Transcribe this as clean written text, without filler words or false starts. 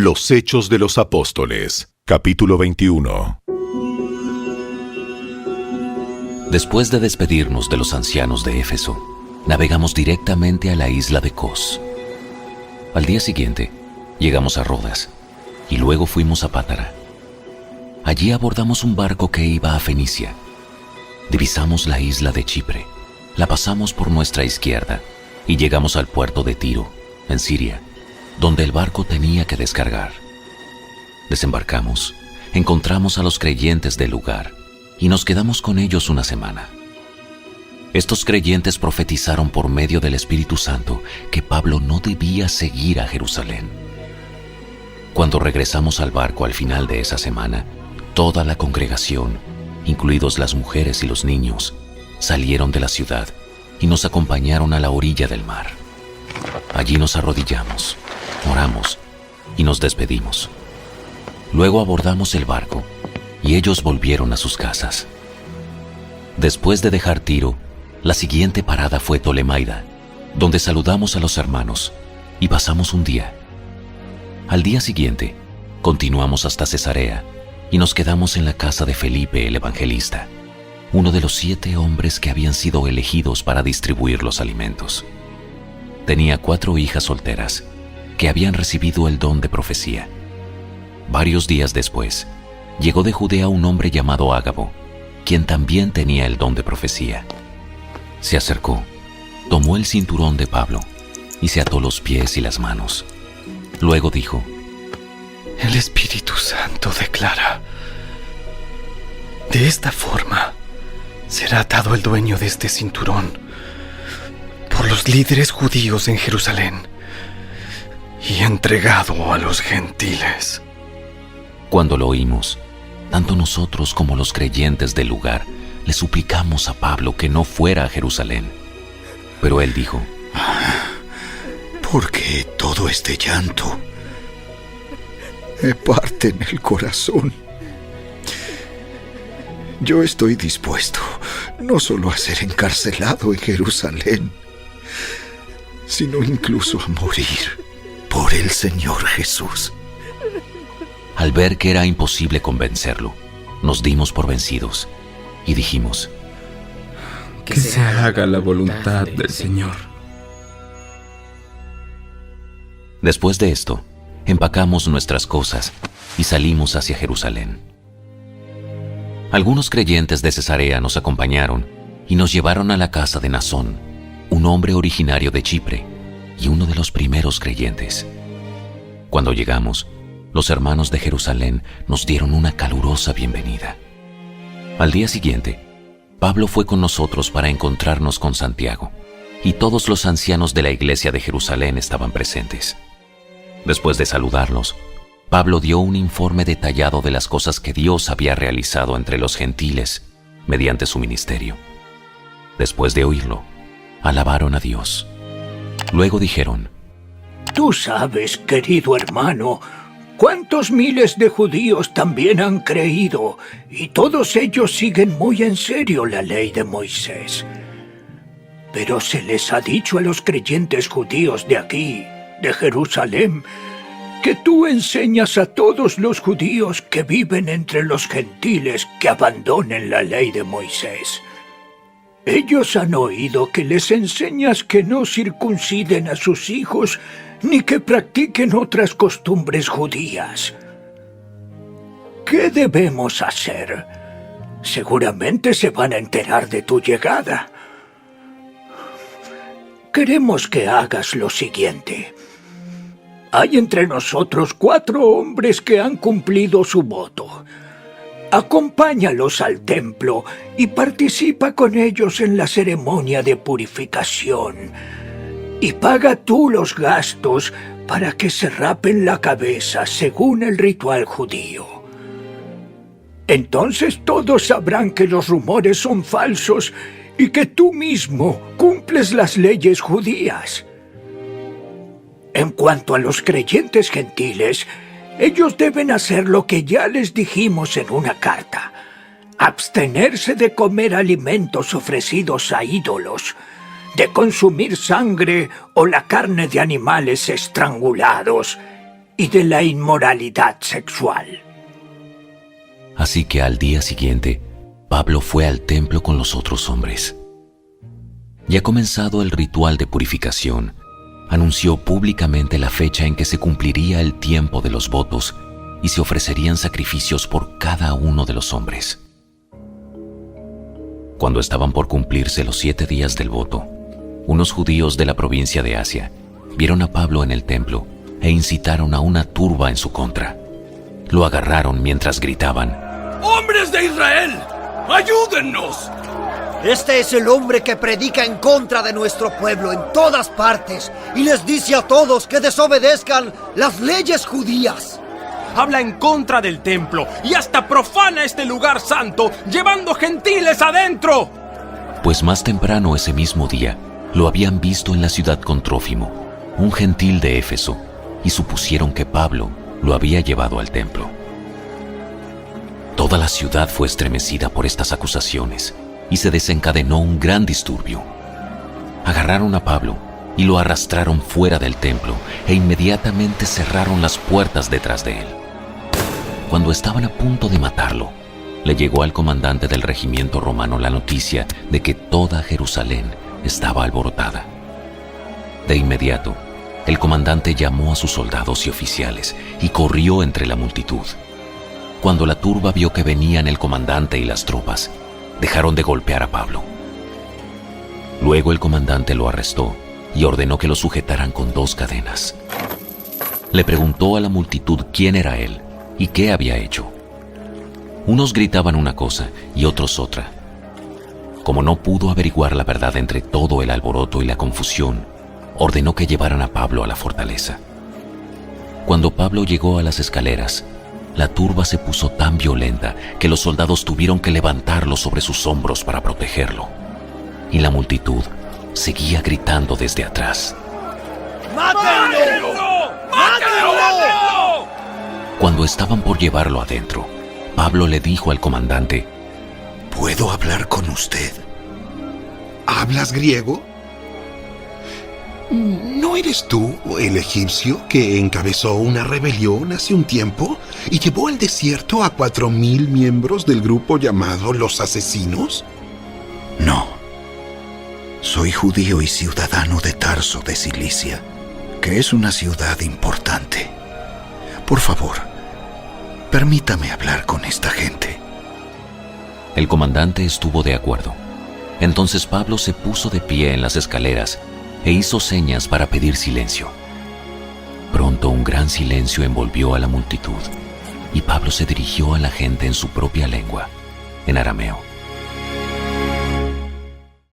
Los Hechos de los Apóstoles, capítulo 21. Después de despedirnos de los ancianos de Éfeso, navegamos directamente a la isla de Cos. Al día siguiente, llegamos a Rodas y luego fuimos a Pátara. Allí abordamos un barco que iba a Fenicia. Divisamos la isla de Chipre, la pasamos por nuestra izquierda y llegamos al puerto de Tiro, en Siria, donde el barco tenía que descargar. Desembarcamos, encontramos a los creyentes del lugar y nos quedamos con ellos una semana. Estos creyentes profetizaron por medio del Espíritu Santo que Pablo no debía seguir a Jerusalén. Cuando regresamos al barco al final de esa semana, toda la congregación, incluidos las mujeres y los niños, salieron de la ciudad y nos acompañaron a la orilla del mar. Allí nos arrodillamos, oramos y nos despedimos. Luego abordamos el barco y ellos volvieron a sus casas. Después de dejar Tiro, la siguiente parada fue Tolemaida, donde saludamos a los hermanos y pasamos un día. Al día siguiente, continuamos hasta Cesarea y nos quedamos en la casa de Felipe el evangelista, uno de los 7 hombres que habían sido elegidos para distribuir los alimentos. Tenía 4 hijas solteras que habían recibido el don de profecía. Varios días después, llegó de Judea un hombre llamado Ágabo, quien también tenía el don de profecía. Se acercó, tomó el cinturón de Pablo y se ató los pies y las manos. Luego dijo: El Espíritu Santo declara: de esta forma será atado el dueño de este cinturón por los líderes judíos en Jerusalén y entregado a los gentiles. Cuando lo oímos, tanto nosotros como los creyentes del lugar le suplicamos a Pablo que no fuera a Jerusalén. Pero él dijo: ¿Por qué todo este llanto? Me parte en el corazón. Yo estoy dispuesto no solo a ser encarcelado en Jerusalén, sino incluso a morir por el Señor Jesús. Al ver que era imposible convencerlo, nos dimos por vencidos y dijimos: que se haga la voluntad del Señor. Después de esto, empacamos nuestras cosas y salimos hacia Jerusalén. Algunos creyentes de Cesarea nos acompañaron y nos llevaron a la casa de Nasón, un hombre originario de Chipre y uno de los primeros creyentes. Cuando llegamos, los hermanos de Jerusalén nos dieron una calurosa bienvenida. Al día siguiente, Pablo fue con nosotros para encontrarnos con Santiago, y todos los ancianos de la iglesia de Jerusalén estaban presentes. Después de saludarlos, Pablo dio un informe detallado de las cosas que Dios había realizado entre los gentiles mediante su ministerio. Después de oírlo, alabaron a Dios. Luego dijeron: Tú sabes, querido hermano, cuántos miles de judíos también han creído, y todos ellos siguen muy en serio la ley de Moisés. Pero se les ha dicho a los creyentes judíos de aquí, de Jerusalén, que tú enseñas a todos los judíos que viven entre los gentiles que abandonen la ley de Moisés. Ellos han oído que les enseñas que no circunciden a sus hijos ni que practiquen otras costumbres judías. ¿Qué debemos hacer? Seguramente se van a enterar de tu llegada. Queremos que hagas lo siguiente. Hay entre nosotros 4 hombres que han cumplido su voto. Acompáñalos al templo y participa con ellos en la ceremonia de purificación. Y paga tú los gastos para que se rapen la cabeza según el ritual judío. Entonces todos sabrán que los rumores son falsos y que tú mismo cumples las leyes judías. En cuanto a los creyentes gentiles, ellos deben hacer lo que ya les dijimos en una carta: abstenerse de comer alimentos ofrecidos a ídolos, de consumir sangre o la carne de animales estrangulados y de la inmoralidad sexual. Así que al día siguiente, Pablo fue al templo con los otros hombres. Ya comenzado el ritual de purificación, anunció públicamente la fecha en que se cumpliría el tiempo de los votos y se ofrecerían sacrificios por cada uno de los hombres. Cuando estaban por cumplirse los 7 días del voto, unos judíos de la provincia de Asia vieron a Pablo en el templo e incitaron a una turba en su contra. Lo agarraron mientras gritaban: ¡Hombres de Israel! ¡Ayúdennos! Este es el hombre que predica en contra de nuestro pueblo en todas partes y les dice a todos que desobedezcan las leyes judías. Habla en contra del templo y hasta profana este lugar santo, llevando gentiles adentro. Pues más temprano ese mismo día lo habían visto en la ciudad con Trófimo, un gentil de Éfeso, y supusieron que Pablo lo había llevado al templo. Toda la ciudad fue estremecida por estas acusaciones y se desencadenó un gran disturbio. Agarraron a Pablo y lo arrastraron fuera del templo e inmediatamente cerraron las puertas detrás de él. Cuando estaban a punto de matarlo, le llegó al comandante del regimiento romano la noticia de que toda Jerusalén estaba alborotada. De inmediato, el comandante llamó a sus soldados y oficiales y corrió entre la multitud. Cuando la turba vio que venían el comandante y las tropas, dejaron de golpear a Pablo. Luego el comandante lo arrestó y ordenó que lo sujetaran con 2 cadenas. Le preguntó a la multitud quién era él y qué había hecho. Unos gritaban una cosa y otros otra. Como no pudo averiguar la verdad entre todo el alboroto y la confusión, ordenó que llevaran a Pablo a la fortaleza. Cuando Pablo llegó a las escaleras, la turba se puso tan violenta que los soldados tuvieron que levantarlo sobre sus hombros para protegerlo. Y la multitud seguía gritando desde atrás: ¡Mátenlo! ¡Mátenlo! Cuando estaban por llevarlo adentro, Pablo le dijo al comandante: ¿Puedo hablar con usted? ¿Hablas griego? ¿No eres tú el egipcio que encabezó una rebelión hace un tiempo y llevó al desierto a 4.000 miembros del grupo llamado Los Asesinos? No. Soy judío y ciudadano de Tarso de Cilicia, que es una ciudad importante. Por favor, permítame hablar con esta gente. El comandante estuvo de acuerdo. Entonces Pablo se puso de pie en las escaleras e hizo señas para pedir silencio. Pronto un gran silencio envolvió a la multitud y Pablo se dirigió a la gente en su propia lengua, en arameo.